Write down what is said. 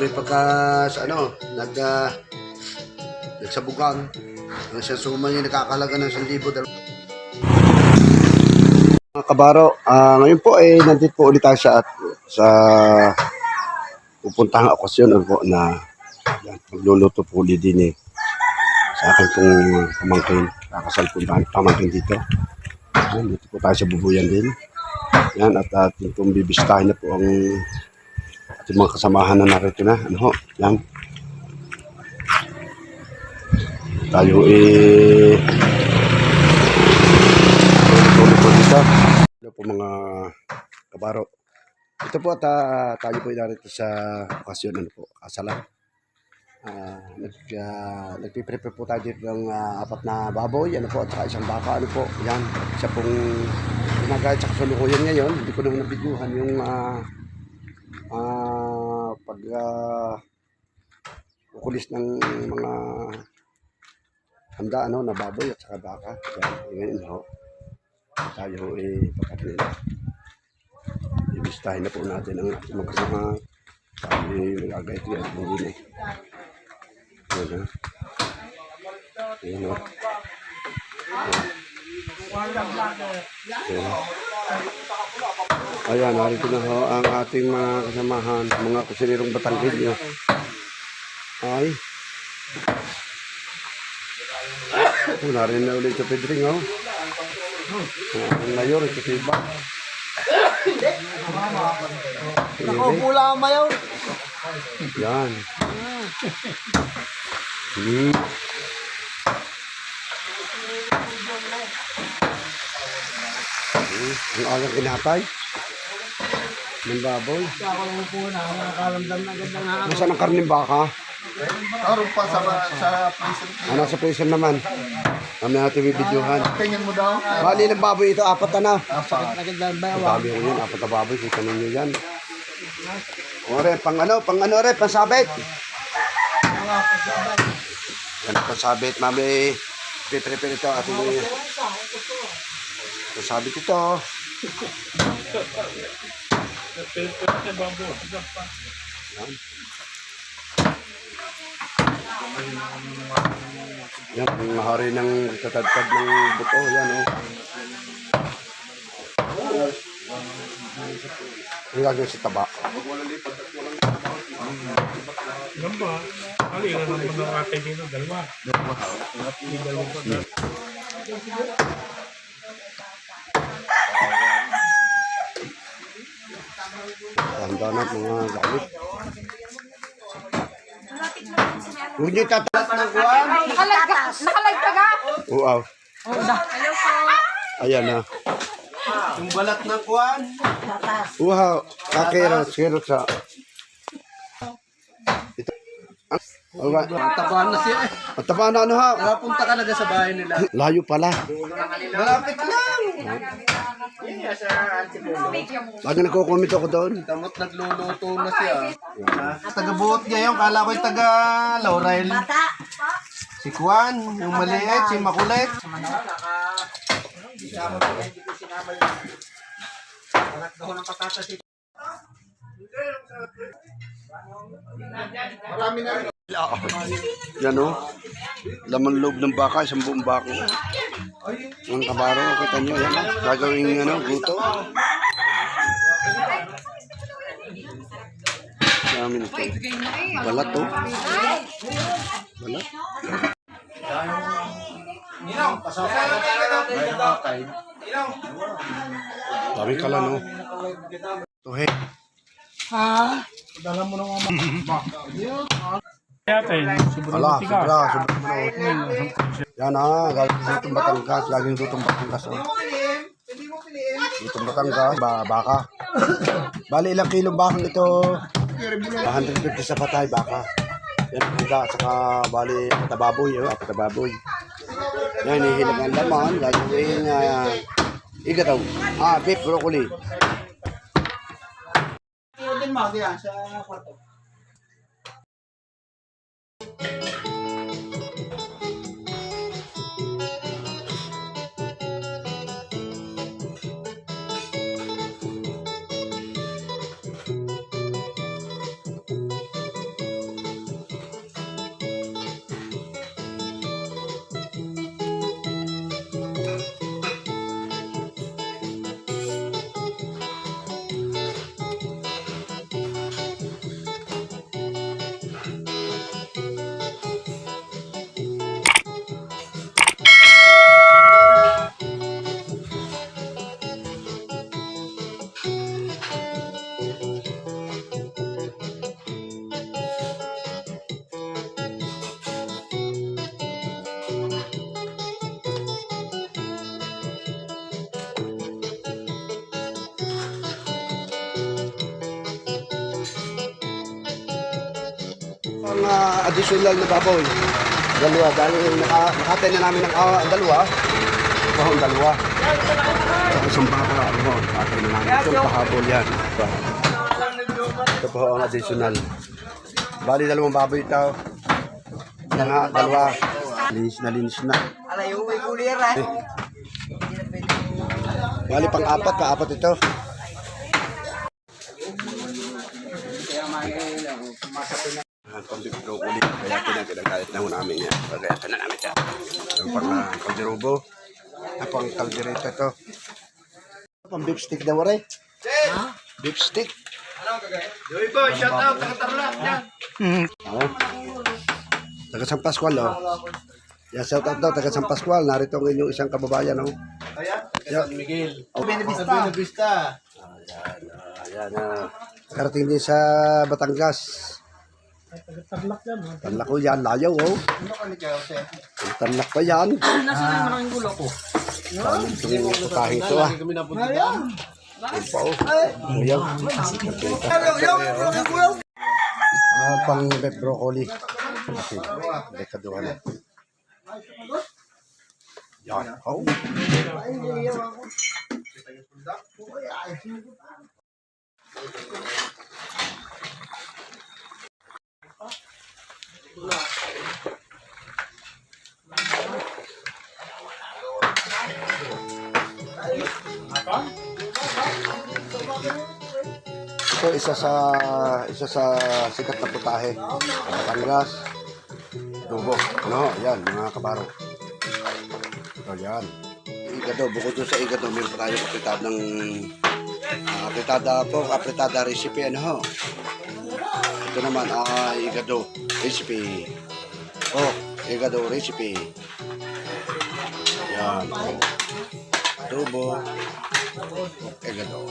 ito yung pagka sa nagsabugan. Ang siya sumang yung nakakalaga ng 1,000. Mga kabaro, ngayon po ay nandito po ulit tayo sa pupuntahang okasyon po na magluluto po ulit din sa akin pong pamangkin. Kakasal po pamangkin dito. Dito po tayo sa Bubuyan din. Yan, at ating pong bibistahin na po ang ating mga kasamahan na narito na. Yan. Tayo tulog po dito. Hello po mga kabaro. Ito po at tayo po narito sa okasyon kasalan. Nagpiprepare po tayo dito ng 4 na baboy, at saka isang baka, yan. Isa pong ginagaya sa kasalukuyan ngayon. Hindi ko naman nabidyuhan yung kukulis ng mga handa na baboy at saka baka. Yan, ngayon tayo pagkatin. Ibistahin na po natin ang ating mga kasama. Tayo magagay ito yan. Hindi na. Yan. Yan. Ayan, narito na ang ating mga kasamahan, mga kusinirong Batanggil. Ay. Narin na ulit sa Pedring. Ang mayor, ito si Iba. Ako, pula ang mayor. Yan. Ang alang kinatay ng baboy. Ako lang po na nakakalamdam na ganda na ako. Nasaan ang karning baka? Naroon pa sa prison. Nasa prison naman. Kami natin bibidyohan. Tingin mo daw. Bali ng baboy ito, 4 na. Sakit na ganda ba? Ang dami ko yun, 4 na baboy. Kita ninyo yan. Ore, pang pansabit. Yan, pansabit. Mami, prepare ito. Ating pansabit ito. Yan. Yan, ang mahari ng tatadtad ng buto. Yan, Ang gagawin sa taba. Gamba, ilan naman ng atay dito? Dalawa. Dalawa pa na. Tanda na mga gamit. Huwag niyo tatalas ng kuwan. Nakalag ka ga? Wow. Ayan na. Yung balat ng kuwan. Wow. Kakirot sa. Ito. Tabahan na siya. At taba na Punta ka na sa bahay nila. Layo pala. Malapit lang. Lagi nagko-comment ako doon. Tamot nagluluto na siya. Taga-buot niya yung kala ko yung taga-Laurel. Si Kwan, yung maliit, si Makulit. Yan laman loob ng baka, isang buong bako. Ang kabaro, kita nyo, yan gagawing guto. Dami nito. Balat Balat. Dami kala Tuhe. Dala mo ng Yata yun. Ala, sobra. Yan gagawing dutong Batangas, gagawing dutong Batangas. Dutong Batangas, baka. Bali, ilang kilong bakang ito? 150 sa patay, baka. Yan, saka bali, patababoy. Yan, hihilag ang laman, gagawin igataw. Beef broccoli. din mo diyan sa kwarto. Ang additional na baboy. Dalawa. Dahil nakatay na namin ang dalawa. Ito ang dalawa. Ang isang baka. Nakatay na namin. Ito ang pahabol yan. Ito po ang additional. Bali dalawang baboy ito. Yan nga, dalawa. Linis na. Alayo, may kulir eh. Bali pang-apat ito. Pambib ko ulit. Kaya pinagkagalit na ho namin yan. Kaya na namin yan. Ang pang-kalderobo. Pang kaldereta ito. Pang-beef stick daw rin. Beef stick. Joey Boy, shout out, taga-Tarlac yan. Taga San Pascual, oh. Yeah, shout out daw, taga San Pascual. Narito ang inyong isang kababayan, oh. San Miguel. Oh. Benavista. Ayan, karating din sa Batangas. Taglak yan, ha? Tanlak ko yan, layaw, oh. Ano ka ni Jose? Tanlak pa yan. Nasa na yung gulo ko? Itong putahe ito, ah. Kami napunta dyan. Ito pa, oh. Ayan. Pang beef broccoli. Okay. Dekaduhan na. Yan. Oh. Ito isa sa sikat na putahe. Batangas. Dubo. Ano? Yan, mga kabaro. Ito yan. Igado, bukod doon sa igado, meron pa tayo apritada ng apritada recipe. Ano ho? Ito naman, igado recipe. Oh, igado recipe. Yan. Dubo. Igado.